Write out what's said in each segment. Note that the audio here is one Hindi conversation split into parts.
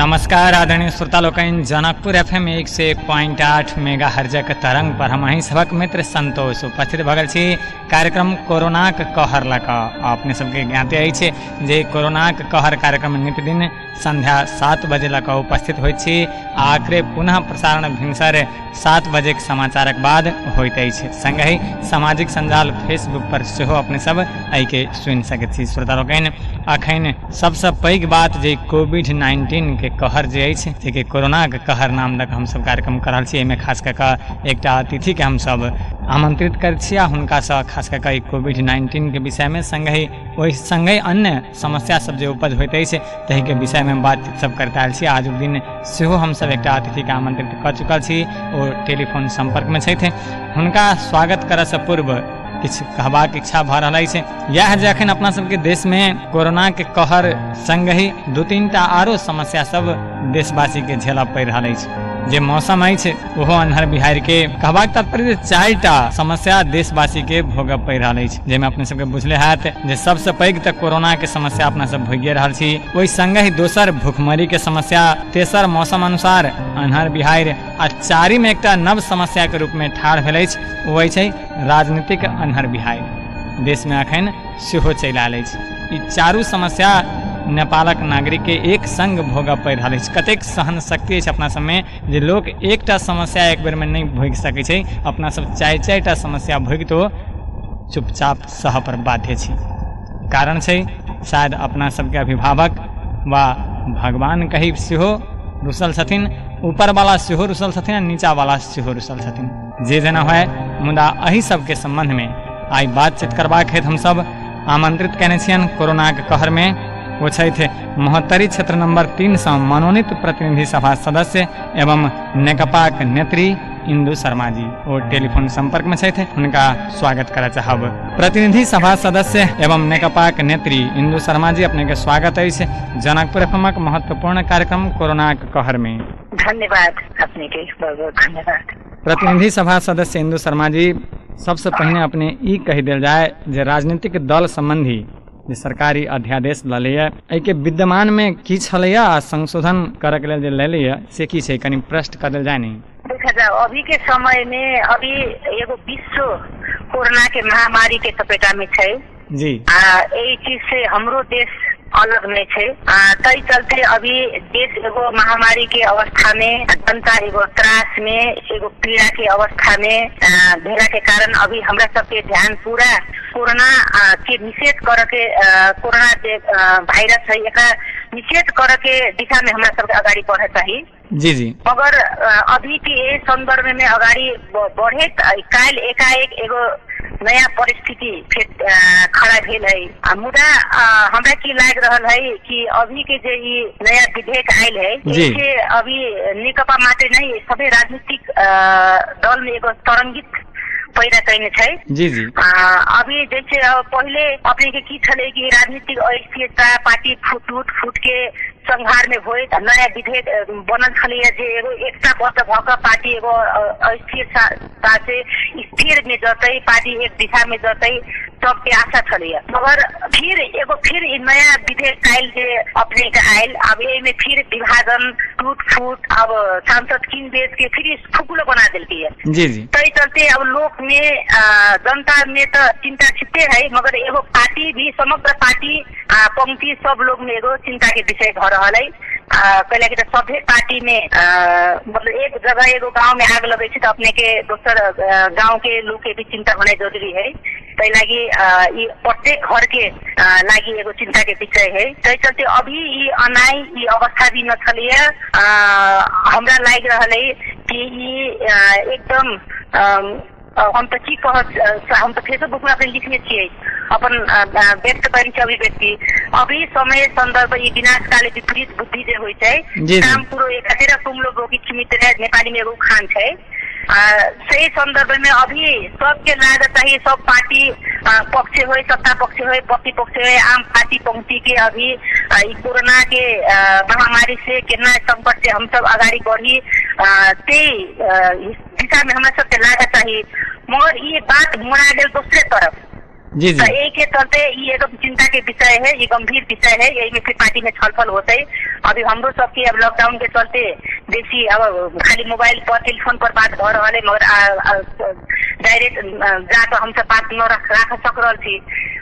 नमस्कार आदरणीय श्रोता लोकन, जनकपुर FM 101.8 मेगाहर्जक तरंग पर हम अहीं सबक मित्र संतोष उपस्थित भगल छी। कार्यक्रम कोरोनाक कहर लऽ कऽ अपने सबके ज्ञाते अछि जे कोरोनाक कहर कार्यक्रम नित्य दिन संध्या 7 बजे लऽ कऽ उपस्थित होइत छी। आखिर पुनः प्रसारण भिनसर 7 बजे समाचारक बाद होइत अछि। संगहि सामाजिक संजाल फेसबुक पर सेहो अपने सब एहिके सुनि सकैत छी। श्रोता लोकन, अखन सबसँ पैघ बात जे कोविड-19 के कहर जे अछि जे कोरोना के कहर नाम दऽ हमसब कार्यक्रम कर रहल छी। एहिमे खास कऽ कऽ एकटा अतिथि के हमसब आमंत्रित कर छी आ हुनकासँ खास कऽ कऽ कोविड-19 के विषयमे संगहि ओहि संगे अन्य समस्या सब जे उपज होइत अछि ताहि के विषयमे बातचीत सब करते आयल छी। आजुक दिन सेहो हमसब एकटा अतिथि के आमंत्रित कर चुकल छी। ओ टेलीफोन संपर्क में छथि। हुनका स्वागत करसँ पूर्व किछु कहबाक इच्छा भऽ रहल अछि। यह जे अखन अपना सबके देश में कोरोना के कहर संगहि 2-3टा आरो समस्या सब देशवासी के झेलऽ पड़ि रहल अछि। जे मौसम अछि ओहो अन्हर बिहार के कहबाक तात्पर्य 4टा समस्या देशवासी के भोगऽ पड़ि रहल अछि, जाहिमे अपने सबके बुझले हैत जे सबसँ पैघ तऽ कोरोना के समस्या अपना सब भोगिए रहल छी। ओहि संगहि दोसर भुखमरी के समस्या, तेसर मौसम अनुसार अन्हर बिहार आ चारिम एकटा नव समस्या के रूप में ठाढ़ भेल अछि, ओ अछि राजनीतिक अन्हर बिहार। देश में अखन सेहो चलि आयल अछि। ई चारू समस्या नेपालक नागरिक के एक संग भोगऽ पड़ि रहल अछि। कतेक सहन शक्ति अछि अपना सबमे जे लोक एकटा समस्या एक बेर में नहीं भोगि सकै छै। अपना सब 4-4टा समस्या भोगितो चुपचाप सह पर बाध्य छी। कारण छै शायद अपना सबके अभिभावक वा भगवान कही सेहो रुसल छथिन, ऊपर वाला सेहो रुसल छथिन आ नीचा वाला सेहो रुसल छथिन। जे जेना है, मुदा एहि सबके संबंध में आइ बातचीत करबाक हेतु हमसब आमंत्रित कयने छियनि कोरोना के कहर में। वो छथि महोत्तरी क्षेत्र नंबर 3 से मनोनीत प्रतिनिधि सभा सदस्य एवं नेकपाक नेत्री इंदु शर्मा जी। वो टेलीफोन संपर्क में छथि। हुनका स्वागत करऽ चाहब। प्रतिनिधि सभा सदस्य एवं नेकपाक नेत्री इंदु शर्मा जी, अपने के स्वागत अछि जनकपुर FM के महत्वपूर्ण कार्यक्रम कोरोना के कहर में। धन्यवाद, अपने के बहुत धन्यवाद। प्रतिनिधि सभा सदस्य इंदु शर्मा जी, सबसे पहिने अपने ई कहि देल जाय जे राजनीतिक दल संबंधी जे सरकारी अध्यादेश ललैया, एहिके विद्यमान में की छलैया आ संशोधन करऽ के लेल जे ललैया से की छै, कनि प्रश्न कर देल जाय नहीं। देखा जाओ, अभी के समय में अभी एगो विश्व कोरोना के महामारी के चपेटा में छै जी। यही चीज से हमरो देश अलग में छै। तई चलते अभी देश एगो महामारी के अवस्था में, जनता एगो त्रास में, एगो पीड़ा के अवस्था में भेला के कारण अभी हमरा सबके ध्यान पूरा कोरोना के निषेध कर के, कोरोना के वायरस है एक निषेध कर के दिशा में हमरा सबके अगाडि बढ़े चाहिए जी जी। मगर अभी के संदर्भ में अगाडि बढ़े काल एकाएक एगो नया परिस्थिति खड़ा भेल है। मुदा हमरा की लाग रहल है कि अभी के जे ई नया विधेयक आयल है, इसे अभी नेकपा मात्र नहीं सभी राजनीतिक दल में एगो तरंगित पैदा कैने छै जी जी। अभी जैसे पहले अपने के की छले कि राजनीतिक अस्थिरता, पार्टी फूट के संहार में होए नया विधेयक बनल छलिए जे एगो एकताबद्ध भऽ पार्टी एगो अस्थिरता से स्थिर में जतै, पार्टी एक दिशा में जतै, सबके आशा छलिए। मगर फिर नया विधेयक आयल जे अपने के आयल, अब में फिर विभाजन, टूट फूट, अब सांसद किन बेच के फिर खुकुलो बना दिलकी है जी जी। तई चलते अब लोक में जनता में तो चिंता छिट्टे है, मगर एगो पार्टी भी समग्र पार्टी पंक्ति सब लोग में एगो चिंता के विषय भऽ रहल है। कैला कि सभे पार्टी में मतलब एक जगह एगो गांव में आग लगे तो अपने के दोसर गांव के लोग के भी चिंता होना जरूरी है। तै लागी प्रत्येक घर के लागी एगो चिंता के विषय है। तै चलते अभी ई अनाई ई अवस्था भी न छलिए। हमरा लाग रहल है कि ई एकदम हम तो की कह, हम तो फेसबुक में अपने लिखने छिए अपन व्यक्त करी छै अभिव्यक्ति। अभी समय संदर्भ ई विनाशकाले विपरीत बुद्धि जे होइ छै, काम पुरो एकातिर तुम लोग रोगी छिमित रहे नेपाली में एगो खान छै। सही संदर्भ में अभी सबके लाग चाहिए, सब पार्टी पक्ष हो, सत्ता पक्ष हो, प्रतिपक्ष हो, आम पार्टी पंक्ति के अभी कोरोना के महामारी से केना संकट से हम सब अगाडि बढ़ी दिशा में हमरा सबके लाग चाहिए। मगर ये बात मोड़ा गेल दूसरे तरफ जी जी। तो यही के चलते ये एकदम चिंता के विषय है, ये गंभीर विषय है, यही में फिर पार्टी में छलफल होते। अभी हमरो सबके अब लॉकडाउन के चलते बेसी अब खाली मोबाइल पर टेलीफोन पर बात हो रहा है, मगर डायरेक्ट जाकर हमसे बात न रख सक रहा थी।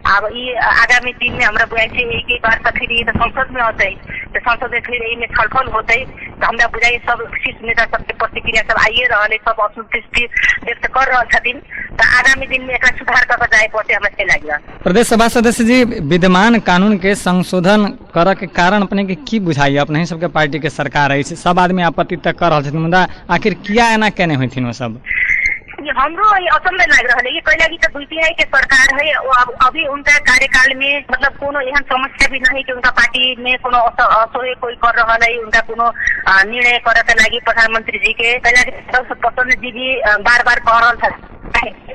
अब ये आगामी दिन में हमरा बुझाई छै एक बार तो फिर ये तो संसद में होते, तो संसद में फिर में छलफल होते। तो हमरा बुझाई सब शीर्ष नेता सबके प्रतिक्रिया सब आइए रहा, सब असंतुष्टि व्यक्त कर रहा छथिन। तो आगामी दिन में एक सुधार कर जाए पड़ते हमरा से लगे। प्रदेश सभा सदस्य जी, विद्यमान कानून के संशोधन कर के कारण अपने के की बुझाई? अपने ही सबके पार्टी के सरकार है, सब आदमी आपत्ति तक कर रहा छथिन, मुदा आखिर किया एना केने होथिन वो सब? हमरो असम्भव लग रहा है। कहला कि तो बीपीआई के सरकार है, अभी उनका कार्यकाल में मतलब कोनो एहन समस्या भी नहीं कि उनका पार्टी में कोनो असोए कोई कर रहा है, उनका कोनो निर्णय करे के लागि प्रधानमंत्री जी के कहला कि पसंद जी भी बार बार कह रहा था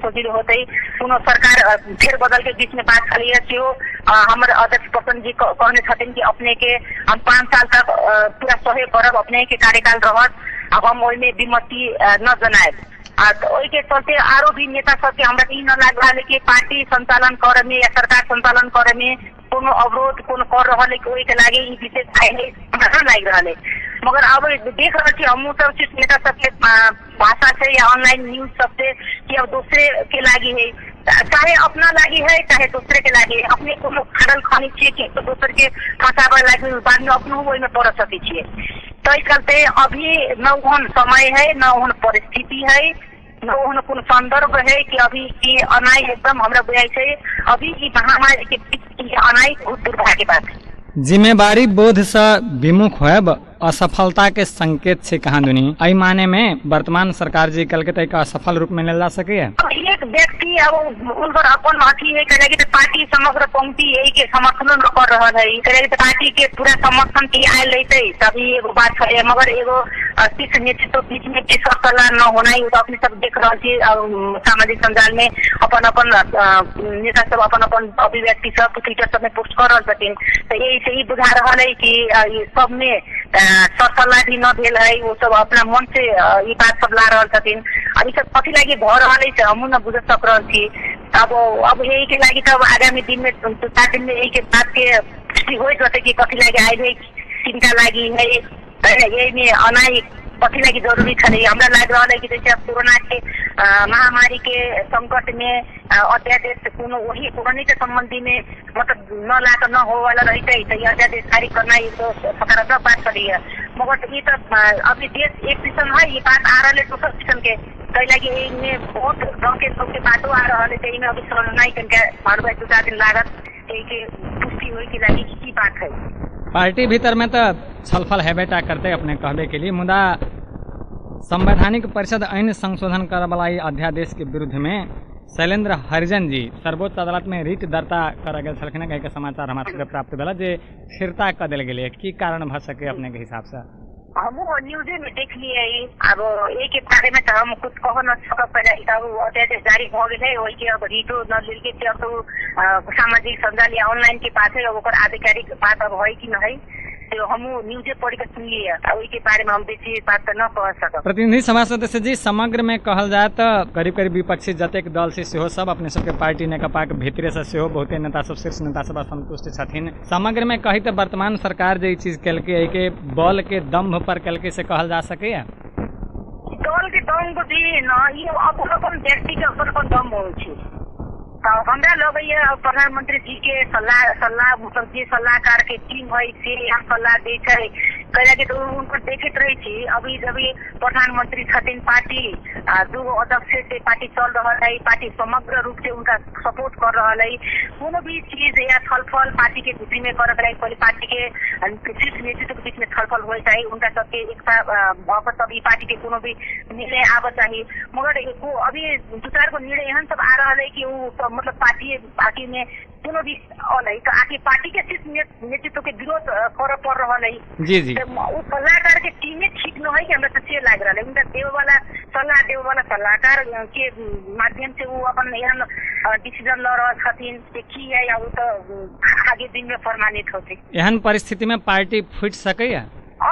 सोचिल होते कोनो सरकार फेर बदल के बीच में बात चली है। हमारे अध्यक्ष पसंद जी कहने छथिन कि अपने के हम 5 साल तक पूरा सहयोग करब, अपने के कार्यकाल रहत, अब हम ओइमे विमति न जनाएब। तो ओई के चलते आरो भी नेता सबके हमरा ई न लाग रहा है कि पार्टी संचालन करे में या सरकार संचालन करे में कोनो अवरोध कोनो कर रहा है कि ओई के लागे ई विशेष फायदा हमरा लाग रहा है। मगर अब देख रहा छी हम सब नेता सबके भाषा से या ऑनलाइन न्यूज सबसे कि अब दूसरे के लागी है, चाहे अपना लागी है चाहे दूसरे के लागी है, अपने कोनो खड़ल खानी छे कि तो दूसरे के फंसावे लागी बाद में अपनो ओई में पड़ सके छे। तो इस चलते अभी न उन समय है, न उन परिस्थिति है, न उन कोन संदर्भ है कि अभी ये अनाई एकदम हमरा बुझाई छे अभी ये महामारी के बीच अनाई बहुत दुर्भाग्य बात है। जिम्मेवारी बोध से विमुख होब असफलता के संकेत से कहा दुनी एहि माने में वर्तमान सरकार जी कल के तक असफल रूप में ले जा सके है। एक व्यक्ति अब उनकर अपन अथी है कहे कि पार्टी समग्र पंक्ति यही के समर्थन न कर रहा है, कहे कि पार्टी के पूरा समर्थन की आयल लेते तभी एगो बात है, मगर एगो शीर्ष नेतृत्व बीच में सलाह न होना ही अपने सब देख रहा थी। सामाजिक संजाल में अपन अपन नेता सब अपन अपन अभिव्यक्ति सब ट्विटर सब में पोस्ट कर रहा छथिन। तो यही से ही बुझा रहा है कि सब में सलाह भी न भेल है, वो सब अपना मन से ये बात सब ला रहा छथिन। अब सब कथी लागी भ रहा है हम न बुझ सक रहा थी। अब यही के लागी तब आगामी दिन में 4 दिन में यही के बात के पुष्टि हो जाते कि कथी लागी आई है, चिंता लागी है, यही में अनाई कथी लागी जरूरी छ। हमरा लाग रहा है कि जैसे अब कोरोना के महामारी के संकट में अध्यादेश कोनो वही कोरोना के संबंधी में मतलब न लाकर न हो वाला रहते तो ये अध्यादेश खारिज करना ये तो सकारात्मक बात करी है। मगर ये तो अभी देश एक किस्म है, ये बात आ रहा है दूसरा किस्म के कई लगे इनमें बहुत गाँव के बातों आ रहा है। तो इनमें अभी समझना ही करके मालूम है 2-4 दिन लागत के पुष्टि हुई कि लगी की बात है। पार्टी भीतर में तो छलफल हेबेटा करते अपने कहबे के लिए, मुदा संवैधानिक परिषद ऐन संशोधन करे वाला अध्यादेश के विरुद्ध में शैलेंद्र हरिजन जी सर्वोच्च अदालत में रिट दर्ता कर गेल छलखिन कह के समाचार हमरा सबके प्राप्त भेल जे फिरता क देल गेलै, की कारण भ सके अपने के हिसाब से? हम न्यूजे में देख लिए अब एक के बारे में तो हम कुछ कह न सकब, पहले अध्यादेश जारी हो गए है वही के अब रिटो न लेल के अब तो सामाजिक संजाल या ऑनलाइन के पास है ओकर आधिकारिक बात अब है कि नहीं तो हम न्यूजे पढ़ के सुन लिए वही के बारे में हम बेसी बात तो न कह सकब। प्रतिनिधि सभा सदस्य जी, समग्र में कहल जाए तो करीब करीब विपक्षी जतेक दल से सेहो सब अपने सबके पार्टी नेकपा के भीतरे से सेहो बहुते नेता सब शीर्ष नेता सब असंतुष्ट छथिन। समग्र में कही तो वर्तमान सरकार जो चीज कलके के बल के दम्भ पर कलके से कहल जा सके है? दल के दम्भ भी न ये अपन व्यक्ति के अपन दम्भ हो छै। हमरा लगे प्रधानमंत्री जी के सलाह मतलब जे सलाहकार के टीम है से यहाँ सलाह दे कहे तो उनको देखते रही थी। अभी जब प्रधानमंत्री छथिन पार्टी 2 अध्यक्ष से पार्टी चल रहा है, पार्टी समग्र रूप से उनका सपोर्ट कर रहा है। कोनो भी चीज या छलफल पार्टी के भीतर में करे पहले पार्टी के शीर्ष नेतृत्व के बीच में छलफल हो चाहिए, उनका सबके एकता भक तब पार्टी के कोनो भी निर्णय आवे चाहिए। मगर अभी 2-4 को निर्णय एहन सब आ रहा है कि वो मतलब पार्टी में कोनो भी है तो आखिर पार्टी के शीर्ष नेतृत्व के विरोध कर पड़ रहा है। जी जी, वो सलाहकार के टीम में ठीक न है कि हमरा से लाग रहा है उनका देव वाला सलाहकार के माध्यम से वो अपन एहन डिसीजन ल रहा छथिन की है या वो तो आगे दिन में प्रमाणित होते। एहन परिस्थिति में पार्टी फूट सके है?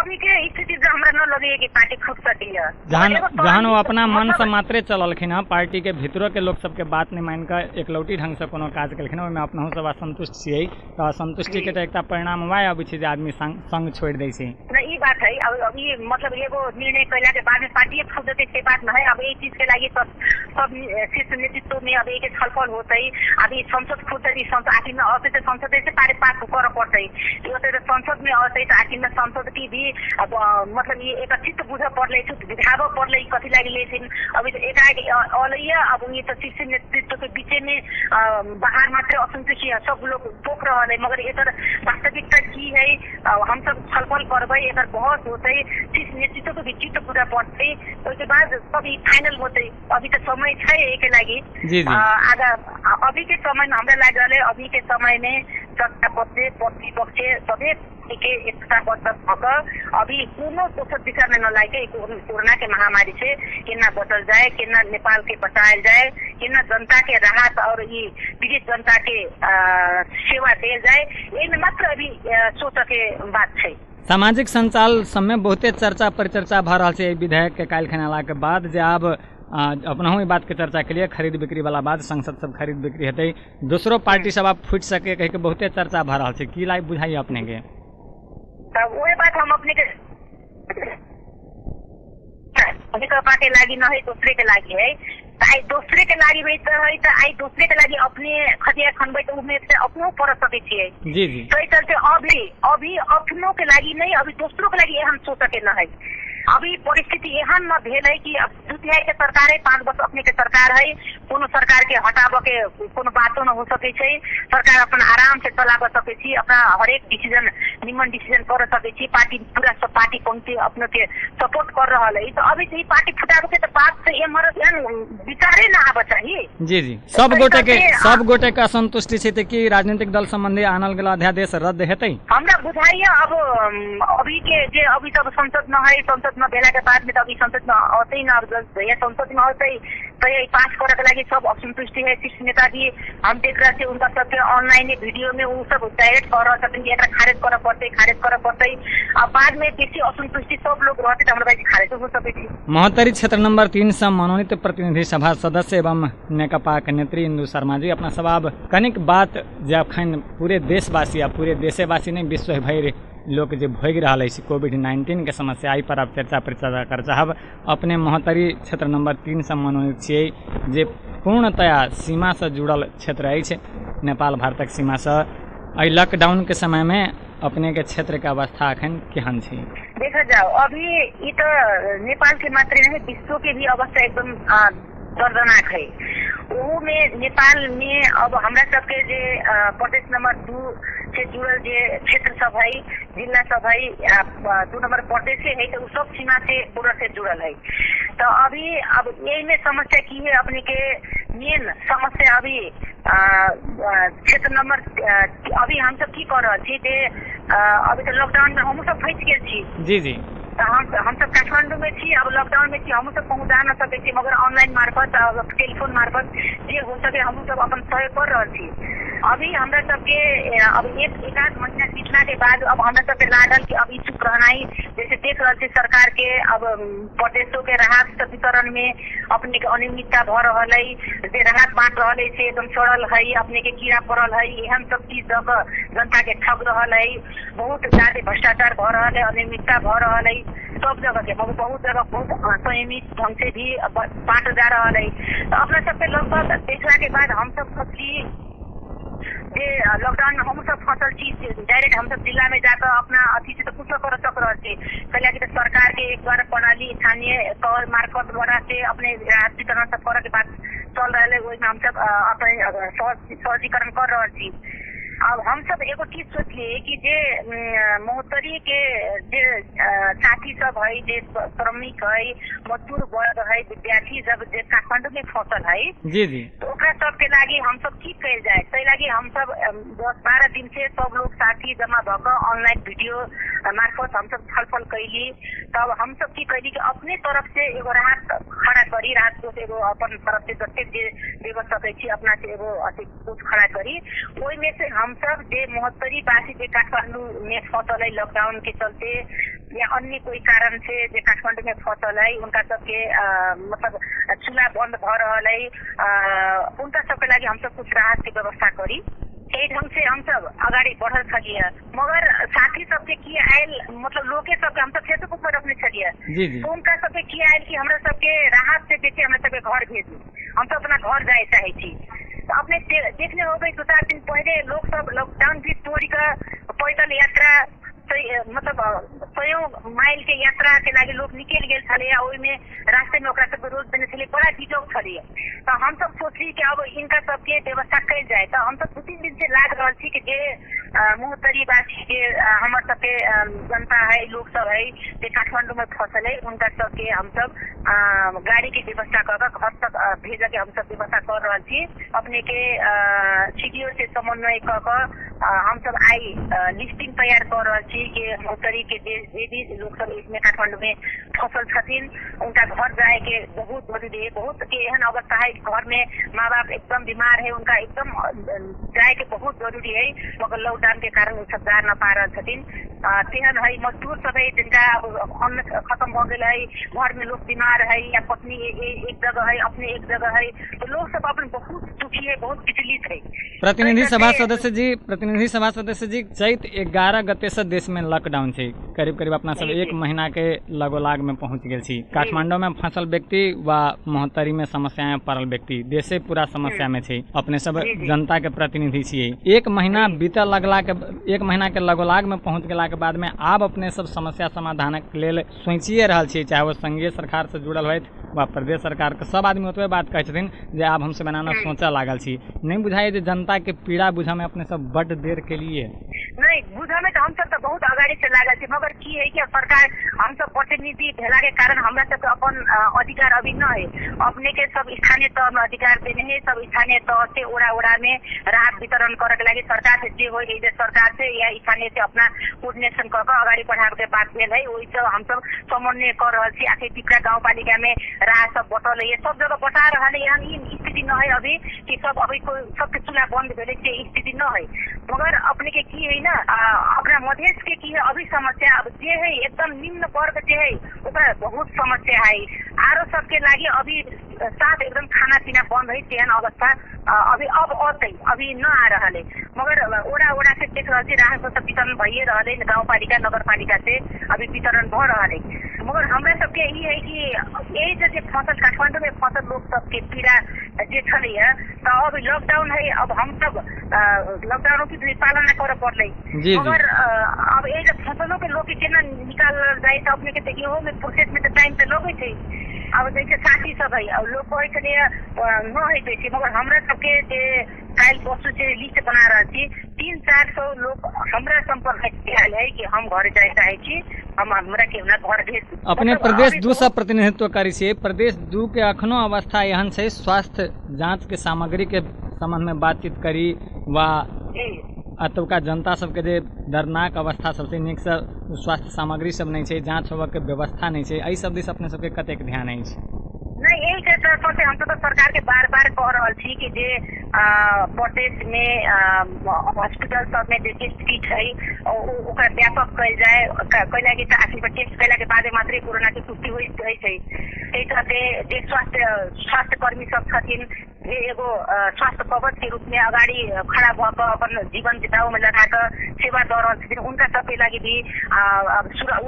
अभी के स्थिति से हमरा न लगे कि पार्टी खुद सकिया जहन वो अपना मन से मात्रे चललखिन हँ, पार्टी के भीतरो के लोग सबके बात नहीं मान कर एकलौटी ढंग से कोनो काज केलखिन, ओहिमे अपनहु सब असंतुष्ट छियै, तो असंतुष्टि के एकटा परिणाम वह अबै छै जे आदमी संग छोड़ दै छै। ई बात है। अब ये मतलब एगो निर्णय कैला के बाद में पार्टी खुद देते से बात न है। अब ये चीज के लागि सब शीर्ष नेतृत्व में अब एक छलफल होते, अभी संसद खुद आखिर में आते तो संसद से पारे पास कर पड़ते, संसद में आते तो आखिर में संसद की भी अब मतलब ये एक चित्त बुझ पड़े विधाव पड़े कथी लगे अभी तो एकाएक अलैया। अब ये तो शीर्ष नेतृत्व के बीच में बाहर मात्र असंतुष्टि सब लोग पोक रहा है, मगर एक वास्तविकता की है हम सब छलफल करबे, एक बहस होते, शीर्ष नेतृत्व के भी चित्त पूरा पड़ते, उसके बाद सभी फाइनल होते। अभी तो समय है एक लगी आगा अभी के समय में हमरा लग रहा है, अभी के समय में सत्ता पक्ष प्रतिपक्ष सभी के एकताबद्ध होकर अभी कोनो दोसर दिशा में न लागे कोरोना के महामारी से केना बचल जाए, केना नेपाल के बचायल जाए, केना जनता के राहत और ये पीड़ित जनता के सेवा दिल जाए, ये मात्र अभी सोच के बात है। सामाजिक संचाल सबमे बहुते चर्चा परिचर्चा भ रहा है विधेयक के काल्हि खन अयला के बाद, जे आब अपनहु ई बात के चर्चा के लिए खरीद बिक्री वाला बात संसद सब खरीद बिक्री हेतै, दूसरो पार्टी सब आप फूट सके कह के बहुते चर्चा भ रहा है, की लाइक बुझाई अपने के? तब वही बात हम अपने के के लागी न है, दूसरे के लागी है। आई दूसरे के लागी है तो आई दूसरे के लागी अपने खतिया खनबे तो उमें से अपनो पड़ सके छिए। जी जी। तो चलते अभी अपनों के लागी नहीं, अभी दूसरों के लागी हम सोच के न है। अभी परिस्थिति एहन न भेल है कि अब दुतिया के सरकार है, 5 वर्ष अपने के सरकार है, कोनो सरकार के हटाब के कोनो बातो न हो सके छै, सरकार अपन आराम से चलाब सके छी, अपना हरेक डिसीजन निमन डिसीजन कर सके छी, पार्टी पूरा सब पार्टी पंक्ति अपने के सपोर्ट कर रहा है। तो अभी से पार्टी फुटाब के तो बात से एमर विचारे न आब चाहिए। जी जी। सब गोटे के असंतुष्टि छै त कि राजनीतिक दल संबंधी आनल गेल अध्यादेश रद्द हेतै? हमरा बुझाइए अब अभी के जे अभी तब संसद न है, संसद में भेला के बाद में तो अभी संसद में आते ना, संसद में आते तो ये पास करे के लगी सब असंतुष्टि है। शीर्ष नेता भी हम देख रहे थे उनका सबके ऑनलाइन वीडियो में वो सब डायरेक्ट कर रहा था, खारिज करे पड़ते। अब बाद में बेसी असंतुष्टि सब लोग रहते तो हमारे खारिज हो सके। महोत्तरी क्षेत्र नंबर 3 से मनोनीत प्रतिनिधि सभा सदस्य एवं नेकपा के नेत्री इंदु शर्मा जी, अपना सब अब कनिक बात जे अखन पूरे देशवासी आ पूरे देशवासी नहीं विश्व भर लोग जो भोग रहा है कोविड-19 के समस्या पर आप चर्चा परिचर्चा कर चाहब। अपने महोत्तरी क्षेत्र नंबर 3 से मनोनीत छियै, जे पूर्णतया सीमा से जुड़ल क्षेत्र है, नेपाल भारतक सीमा से। लॉकडाउन के समय में अपने के क्षेत्र के अवस्था अखन केहन छै? देखा जाओ अभी ये तो नेपाल के मात्र नहीं, विश्व के भी अवस्था एकदम दर्दनाक है। वो में नेपाल में अब हमरा सबके जे प्रदेश नंबर 2 से जुड़ल जे क्षेत्र सब है, जिला सब है, 2 नंबर प्रदेश है, तो सब सीमा से पूरा से जुड़ल है। तो अभी अब यही में समस्या की है, अपने के मेन समस्या अभी क्षेत्र नंबर अभी हम सब की कर रहे छी, अभी तो लॉकडाउन में हम सब फंस गए छी। जी जी। हम सब काठमांडू में छी, अब लॉकडाउन में छी, हम सब पहुँचा न सके छी, मगर ऑनलाइन मार्फत टेलीफोन मार्फत जे हो सके हम सब अपन सहयोग कर रहे छी। अभी हमरा सबके अब एक आध महीना बीतला के बाद अब हमरा सबके लागल कि अब इच्छुक रहनाई, जैसे देख रहे थे सरकार के अब प्रदेशों के राहत वितरण में अपने के अनियमितता भ रहा है, जे राहत बांट रहा है से एकदम सड़ल है, अपने के कीड़ा पड़ल है, एहन सब चीज जनता के ठग रहा है, बहुत ज्यादा भ्रष्टाचार भ रहा है, अनियमितता भ रहा है सब जगह के, बहुत जगह बहुत संयमित ढंग से भी बांट जा रहा है। तो अपना सबके लगभग देखला के बाद हम सब सोची जे लॉकडाउन में हम सब फसल चीज डायरेक्ट हम सब जिला में जाकर अपना अथी से तो कुछ कर सक रहे थे, कल कि सरकार के एक बार प्रणाली स्थानीय तौर मार्फत द्वारा से अपने राहत वितरण सब करे के बात चल रहा है, वही में हम सब अपने सहजीकरण कर रहे थी। अब हम सब एगो चीज सोचलिए कि जे महोत्तरी के जे साथी सब है, जे श्रमिक है, मजदूर वर्ग है, विद्यार्थी सब जे काठमांडू में फसल है, जी जी, तो ओकरा सबके लागी हम सब की कल जाए, तै लागी हम सब 10-12 दिन से सब लोग साथी जमा भकर ऑनलाइन वीडियो मार्फत हम सब छलफल कैली। तब हम सब की कैली कि अपने तरफ से एगो राहत खड़ा करी, राहत कोष एगो अपन तरफ से जते जे देव सकै छी अपना से एगो अथी कोष खड़ा करी। ओहि में से हम सब जे महोत्तरी वासी जे काठमांडू में फसल है लॉकडाउन के चलते या अन्य कोई कारण से जे काठमांडू में फंसल है उनका सबके मतलब चूल्हा बंद भ रहल है उनका सबके लागि हम सब कुछ राहत के व्यवस्था करी यही ढंग से हम सब अगाडि बढ़ल छलिए मगर साथी सबके की आयल मतलब लोके सबके हम सब फेसबुक पर रखने छलिए तो उनका सबके की आयल कि हमरा सबके राहत से बेचे हमरा सबके घर भेजू हम सब अपना घर जाए चाहे छी तो अपने देखने हो गई 2-4 दिन पहले लोग सब लॉकडाउन भी तोड़ कर पैदल यात्रा मतलब 100 माइल के यात्रा के लागि लोग निकल गए छले ओइमे रास्ते में ओकरा सबके रोज देने छले बड़ा झिझक छले तो हम सब सोचली कि अब इनका सबके व्यवस्था कल जाए तो हम सब 2-3 दिन से लाग रहल छी कि जे मोहतरी वासी के हमर सबके जनता है लोग सब है जे काठमांडू में फंसल है उनका सबके हम सब गाड़ी के व्यवस्था कर घर तक भेजे के हम सब व्यवस्था कर रहल छी अपने के सीडीओ से समन्वय कर हम सब आई लिस्टिंग तैयार कर रहल छी कि मोहतरी के जे भी लोग सब इसमें काठमांडू में फंसल छथिन उनका घर जाए के बहुत जरूरी है बहुत के एहन अवस्था है घर में माँ बाप एकदम बीमार है उनका एकदम जाए के बहुत जरूरी है मगर लॉकडाउन के कारण उ सब जा न पा रहल छथिन तेहन है मजदूर सब है जिनका अन्न खत्म हो गए है घर में लोग बीमार है या पत्नी एक जगह है अपने एक जगह है तो लोग सब अपन बहुत दुखी है बहुत विचलित है। प्रतिनिधि सभा सदस्य जी चैत 11 गते से देश में लॉकडाउन है करीब करीब अपना सब 1 महीना के लगोलाग में पहुंच गए छी काठमांडू में फंसल व्यक्ति व मोहतरी में समस्या पड़ल व्यक्ति देशे पूरा समस्या में छे अपने सब जनता के प्रतिनिधि छिए 1 महीना बीतल लगला के 1 महीना के लगोलाग में पहुंच गेला के बाद में आब अपने सब समस्या समाधानक लेल सोचिए रहल छिए चाहे वो संघीय सरकार से जुड़ल होइत व प्रदेश सरकार के सब आदमी ओतबे बात कहै छथिन जे आब हमसे बनाना सोचा लागल छी नहीं बुझाए जे जनता के पीड़ा बुझा में अपने सब बड़ देर के लिए नहीं बुझा में तो हम सब तो बहुत अगाड़ी से लागल छी मगर की है कि सरकार हम सब प्रतिनिधि भेला के कारण हमरा सब अपन अधिकार अभी न है अपने के सब स्थानीय तह में अधिकार देने है सब स्थानीय तह से ओड़ा में राहत वितरण करे के लागि सरकार से जे होय सरकार से या स्थानीय से अपना कोऑर्डिनेशन कर अगाडि बढ़ावे के बात भेल है ओहि से हम सब समन्वय कर रहल छी आखिर पिपरा गाउँपालिका में राहत सब बटल है सब जगह बटा रहल है यहाँ स्थिति न है अभी कि सब अभी कोई सबके चूल्हा बंद भेले के स्थिति न है मगर अपने के की है ना अपना मधेश के की है अभी समस्या अब जे है एकदम निम्न वर्ग जे है ओकरा बहुत समस्या है आरो सबके लागि अभी साथ एकदम खाना पीना बंद है तेहन अवस्था अभी अब अभी न आ रहा है मगर ओड़ा से देख रहे राहत सब वितरण भइए रहा है गाउँपालिका नगरपालिका से अभी वितरण भ रहा है मगर हमरा सबके ई है कि यही जे फसल काठमांडू में फसल लोग सबके पीड़ा जे छलैया तो अब लॉकडाउन है अब हम सब लॉकडाउन की पालना करे पड़ले मगर अब ये फसलों के लोग के केना निकाल जाए तो अपने के देखियो में प्रोसेस में तो टाइम तो लगे थे अब जैसे साथी सब है अब लोग कहे छलिए न है बेसी मगर हमरा सबके जे काल परसों से लिस्ट बना रहा थी 300-400 लोग हमरा संपर्क आयल है कि हम घर जाए चाहे छी हम हमरा के घर भेज अपने प्रदेश 2 से प्रतिनिधित्व करी छे प्रदेश 2 के अखनो अवस्था एहन छै स्वास्थ्य जांच के सामग्री के संबंध में बातचीत करी वा अतुका जनता सबके जे दर्दनाक अवस्था सबसे नीक से स्वास्थ्य सामग्री सब नहीं छै जांच होबे के व्यवस्था नहीं छै एहि सब दिस अपने सबके कतेक ध्यान अछि नहीं यही के तरफ से हम तो सरकार के बार कह रहल छी कि जे प्रदेश में हॉस्पिटल सब में जे टेस्ट किट है ओकरा व्यापक कल जाए कैला के आखिर टेस्ट कैला के बाद मात्र कोरोना के पुष्टि होई छै एहि तरह जे स्वास्थ्य कर्मी सब छथिन जे एगो स्वास्थ्य कवच के रूप में अगाडि खड़ा भ के अपन जीवन बिताओ में लगा कर सेवा दे रहल छथिन उनका सबके लागि भी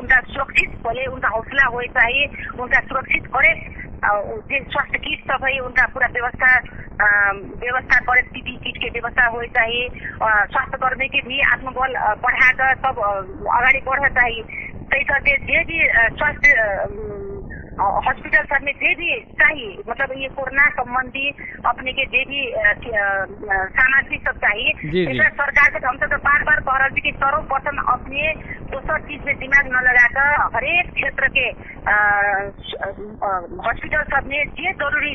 उनका सुरक्षित पहले उनका हौसला होए चाहिए उनका सुरक्षित करे जे स्वास्थ्य किट सब है उनका पूरा व्यवस्था करे पीपी किट के व्यवस्था होए चाहिए स्वास्थ्य कर्मी के भी आत्मबल बढ़ाकर सब अगाडि बढ़ चाहिए तै करके जे भी स्वास्थ्य हॉस्पिटल सब में जे भी चाहिए मतलब ये कोरोना संबंधी अपने के जे भी सामग्री सब चाहिए सरकार के हम तो बार कह रहे कि सर्वप्रथम अपने दोसर चीज में दिमाग न लगाकर हरेक क्षेत्र के हॉस्पिटल सब में जे जरूरी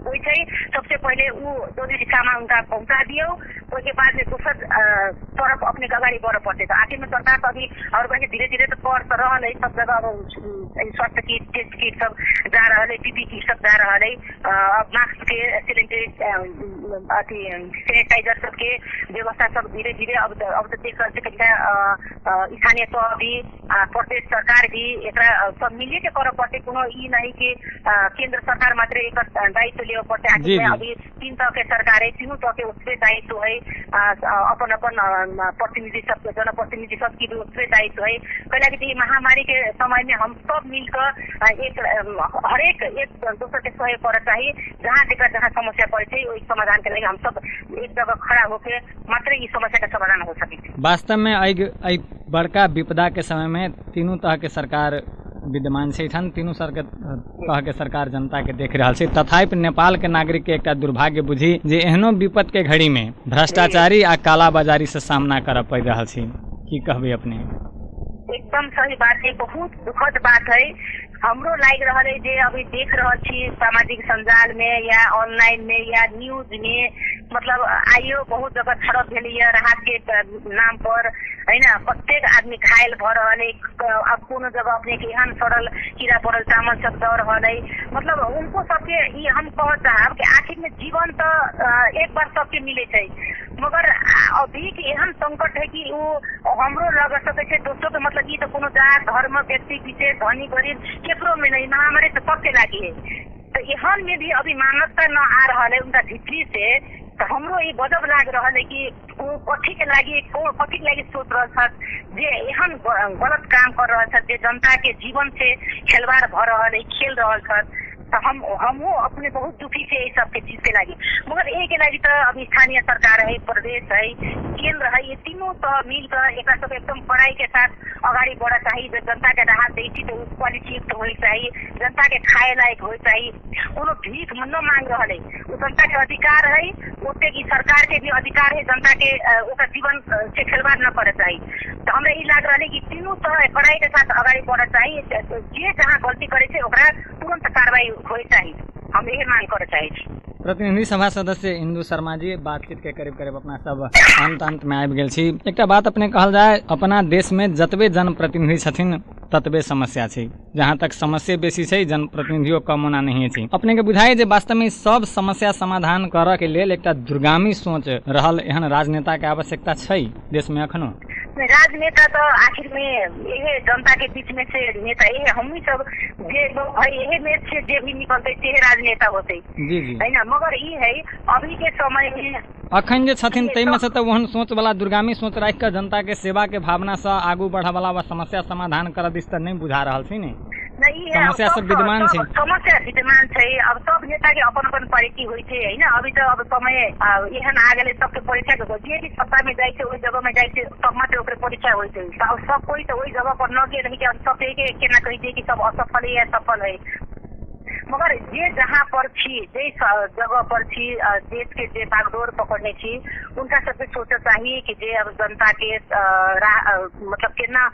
वैसे सबसे पहले वो जरूरी सामान उनका पहुंचा दियो, उसके बाद में दूसर तरफ अपने अगाडि बढ़ पड़ते। तो आखिर में सरकार तो अभी और कहे धीरे धीरे तो कर तो रहा है, सब जगह अब स्वास्थ्य किट, टेस्ट किट सब जा रहा है, पीपी किट सब जा रहा है, मास्क के सैनिटाइजर सबके व्यवस्था सब धीरे धीरे अब तो देख स्थानीय तह भी प्रदेश सरकार भी एक सब मिले के कर पड़ते। कोनो ई नहीं कि केंद्र सरकार मात्र एक दायित्व ले पड़ते। आखिर अभी 3 तरह के सरकार है, तीनों तरह के उसके दायित्व है, अपन अपन प्रतिनिधि सब जनप्रतिनिधि सबकी भी उसके दायित्व है। कहीं महामारी के समय में हम सब मिलकर एक हरेक एक दूसरे के सहयोग कर चाहिए। जहाँ समस्या पड़े वही समाधान के लिए हम सब एक जगह खड़ा होकर मात्र इस समस्या का समाधान हो सके। वास्तव में बड़का विपदा के समय में तीनों तरह के सरकार विद्यमान छै, तीनों तरह के सरकार जनता के देख रहा है। तथापि नेपाल के नागरिक के एक दुर्भाग्य बुझी जे एहनो विपद के घड़ी में भ्रष्टाचारी आ कालाबाजारी से सामना कर पड़ रहा है। की कहबे अपने? एकदम सही बात है, बहुत दुखद बात है। हमरो लाग रहा है जे अभी देख रहा छी सामाजिक संजाल में या ऑनलाइन में या न्यूज में, मतलब आइयो बहुत जगह छड़प भेलिए राहत के नाम पर है ना, प्रत्येक आदमी घायल भ रहा है। अब कोनो जगह अपने के एहन सड़ल कीड़ा पड़ल सामान सब दौड़ रहा है। मतलब उनको सबके ये हम कह चाहब कि आखिर में जीवन तो एक बार सबके मिले छै, मगर अभी के एहन संकट है कि वो हमरो लग सके छै दोस्तों के, मतलब ये तो कोनो जात धर्म व्यक्ति विशेष धनी गरीब केकरो में नहीं, महामारी तो सबके लागी है। तो एहन में भी अभी मानवता न आ रहा है उनका भित्री से। तो हमरो ये गजब लाग रहा है कि वो कथी के लागी सोच रहा जे एहन गलत काम कर रहा जे जनता के जीवन से खिलवाड़ भ रहा है, खेल रहा। तो हम अपने बहुत दुखी थे इस सब के चीज के लागी। मगर ये के लागी तो अभी स्थानीय सरकार है, प्रदेश है, केंद्र है, ये तीनों तो मिलकर एक सब एकदम कड़ाई के साथ अगाडि बढ़ा चाहिए। जनता के राहत दी तो क्वालिटी युक्त हो चाहिए, जनता के खाए लायक हो चाहिए। उन्होंने भीख न मांग रहा है, वो जनता के अधिकार है, उतने की सरकार के भी अधिकार है जनता के जीवन से खिलवाड़ न करे चाहिए। तो हमें ये लग रहा है कि तीनों तरह कड़ाई के साथ अगाडि बढ़ा चाहिए। जे जहाँ गलती करे तुरंत कार्रवाई हो चाहिए, हम यही मांग कर चाहिए। प्रतिनिधि सभा सदस्य इंदू शर्मा जी, बातचीत के करीब करीब अपना सब अंत में आबि गेल छी। एकटा बात अपने कहल जाए, अपना देश में जतबे जनप्रतिनिधि छथिन ततबे समस्या छै। जहाँ तक समस्या बेसी छै, जनप्रतिनिधियों कम होना नहीं छै। अपने के बुझाई जे वास्तव में सब समस्या समाधान करऽ के लेल एकटा दूरगामी सोच रहल एहन राजनेता के आवश्यकता छै देश में अखनो? राजनेता तो आखिर में ये जनता के बीच में से नेता ये हम ही सब जे लोग है, यही में से जे भी निकलते थे राजनेता होते है ना। मगर ये है अभी के समय में अखन जे छथिन तै में से तो वहन सोच वाला दूरगामी सोच राख के जनता के सेवा के भावना से आगू बढ़ा वाला व समस्या समाधान कर दिस नहीं बुझा रहा छै ने। समस्या सब विद्यमान छै, समस्या विद्यमान छै। अब सब नेता के अपन अपन परिचय होइ छै है ना। अभी तो अब समय एहन आ गेले सबके परिचय के जे भी सत्ता में जाय छै ओहि जगह में जाय छै सब मात्र ओकरे परिचय होइ छै। सब कोई तो वही जगह पर न गेल रही कि सब एक केना कहि दे कि सब असफल है या सफल है। मगर जे जहाँ पर छी, जे जगह पर छी, देश के जे बागडोर पकड़ने छी, उनका सबके सोचा चाहिए कि जे अब जनता के मतलब कितना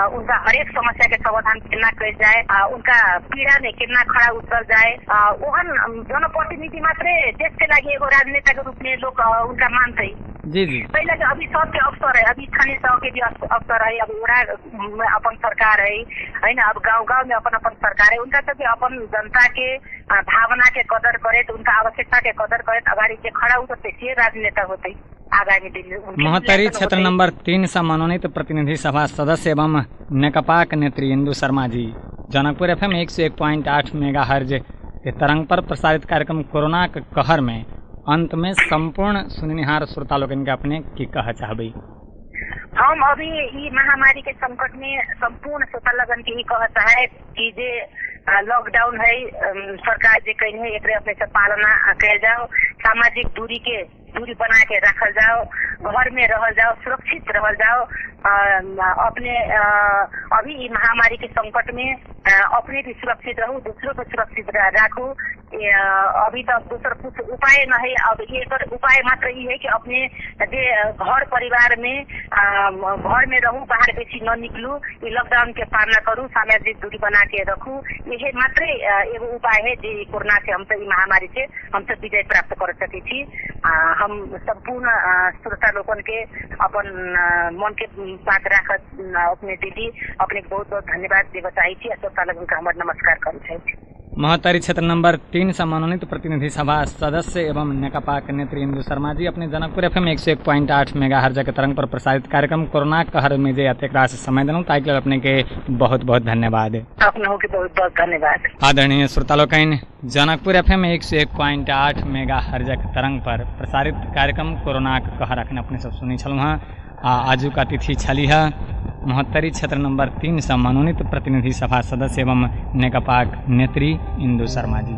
उनका हरेक समस्या के समाधान कितना कर जाए, उनका पीड़ा में कितना खड़ा उतर जाए। ओहन जनप्रतिनिधि मात्र देश के लागी एगो राजनेता के रूप में लोग उनका मानते जी जी। पहले अभी सबके अवसर है, अभी स्थानीय तह के भी अवसर है, अब वड़ा में अपन सरकार है ना, अब गाँव में अपन अपन सरकार है। उनका सबके अपन जनता के भावना के कदर करे, तो उनका आवश्यकता के कदर करे, अगाडि से खड़ा उतरते से राजनेता होते आगामी दिन में। महोत्तरी क्षेत्र नंबर 3 से मनोनीत प्रतिनिधि सभा सदस्य एवं नेकपा नेत्री इंदू शर्मा जी, जनकपुर FM 101.8 मेगाहर्ज के तरंग पर प्रसारित कार्यक्रम कोरोना के कहर में अंत में संपूर्ण सुननिहार श्रोता लोगन के अपने की कह चाहबे? हम अभी ये महामारी के संकट में संपूर्ण श्रोता लोगन के ही कह चाहे कि जे लॉकडाउन है सरकार जे कही है एक अपने से पालना कर जाओ, सामाजिक दूरी बना के रखल जाओ, घर में रह जाओ, सुरक्षित रह जाओ। अपने अभी महामारी के संकट में अपने भी सुरक्षित रहूं, दूसरों को सुरक्षित रखो। अभी तक दूसर कुछ उपाय न है। अब ये उपाय मात्र ये है कि अपने घर परिवार में घर में रहूं, बाहर बेसी न निकलूं, ये लॉकडाउन के पालना करूं, सामाजिक दूरी बना के रखूं। यही मात्र एगो उपाय है जो कोरोना से हम सब महामारी से हम सब विजय प्राप्त कर सके थी। हम संपूर्ण श्रोता लोगन के अपन मन के बात राख अपने दीदी अपने बहुत बहुत धन्यवाद देव चाहिए। श्रोता लोगन के हमारे नमस्कार कर चाहिए। महोत्तरी क्षेत्र नंबर 3 से मनोनीत प्रतिनिधि सभा सदस्य एवं नेकपा के नेत्री इंदु शर्मा जी अपने जनकपुर FM 101.8 मेगाहर्ट्ज के तरंग पर प्रसारित कार्यक्रम कोरोना कहर में जे अतिक्रा से समय देलूँ ताकि अपने के बहुत बहुत धन्यवाद। अपने हो के बहुत बहुत धन्यवाद। आदरणीय श्रोता लोकन, जनकपुर FM 101.8 मेगाहर्ट्ज के तरंग पर प्रसारित कार्यक्रम कोरोना कहर अखन अपने सब सुनी छलहुँ हँ। आजू का तिथि छली है महोत्तरी क्षेत्र नंबर 3 से मनोनीत प्रतिनिधि सभा सदस्य एवं नेकपा नेत्री इंदु शर्मा जी।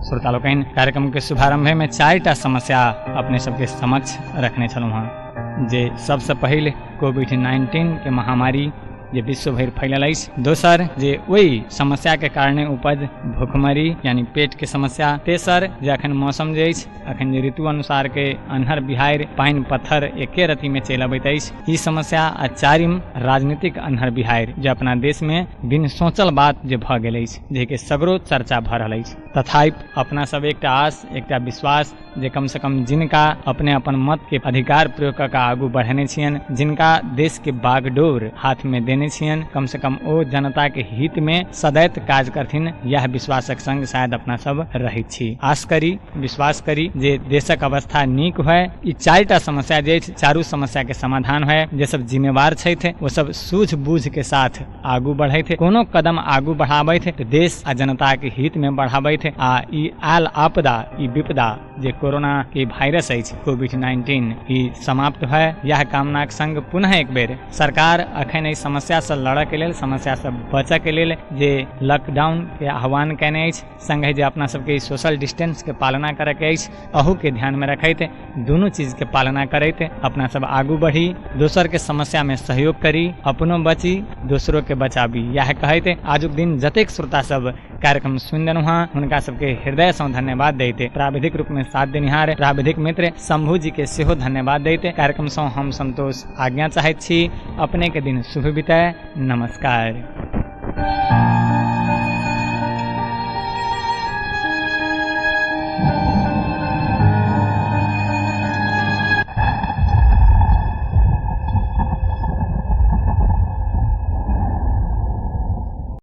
श्रोता लोकन, कार्यक्रम के शुभारंभ में 4टा समस्या अपने सबके समक्ष रखने छलहुँ हँ। जे सबसे पहले कोविड-19 के महामारी जे विश्व भर फैलल अछि। दोसर जे वही समस्या के कारणे उपज भूखमरी यानी पेट के समस्या। तेसर जे अखन मौसम जे अछि अखन जे ऋतु अनुसार के अन्हर बिहाड़ि पानि पत्थर एके रत्ती में चलि अबैत अछि ई समस्या। आ चारिम राजनीतिक अन्हर बिहाड़ि जे अपना देश में बिन सोचल बात जे भऽ गेल अछि, जे के सगरो चर्चा भऽ रहल अछि। तथापि अपना सब एकटा आस एकटा विश्वास जे कम से कम जिनका अपने अपन मत के अधिकार प्रयोग कऽ आगू बढ़ेने छियनि, जिनका देश के बागडोर हाथ में देने छियन, कम से कम ओ जनता के हित में सदैत काज करथिन, यह विश्वासक संग शायद अपना सब रहैत छी। आस करी विश्वास करी जे देशक अवस्था नीक होय। ई 4टा समस्या जे चारू समस्या के समाधान होय। जे सब जिम्मेवार छथि वो सब सूझबूझ के साथ आगू बढ़ैत, कोनो कदम आगू बढ़ाबैत तऽ देश आ जनता के हित में बढ़ाबैत। आ ई आल आपदा ई विपदा जे कोरोना के वायरस अछि कोविड-19 ई समाप्त होय, यह कामनाक संग पुनः एक बेर सरकार अखन एहि समस्या से लड़ऽ के लेल, समस्या से बचऽ के लेल जे लॉकडाउन के आह्वान कयने अछि, संगे जे अपना सबके सोशल डिस्टेंस के पालना करऽ के अछि, अहू के ध्यान में रखैत दुनू चीज के पालना करैत अपना सब आगू बढ़ी, दोसर के समस्या में सहयोग करी, अपनो बची दोसरों के बचाबी। यह कहैत आजुक दिन जतेक श्रोता सब कार्यक्रम सुनि लेलहुँ हँ हुनका सबके हृदय सँ धन्यवाद दैते, प्राविधिक रूप में साथ देनिहार प्राविधिक मित्र शंभू जी के सेहो धन्यवाद दैते कार्यक्रम सँ हम संतोष आज्ञा चाहैत छी। अपने के दिन शुभ बीतय। नमस्कार।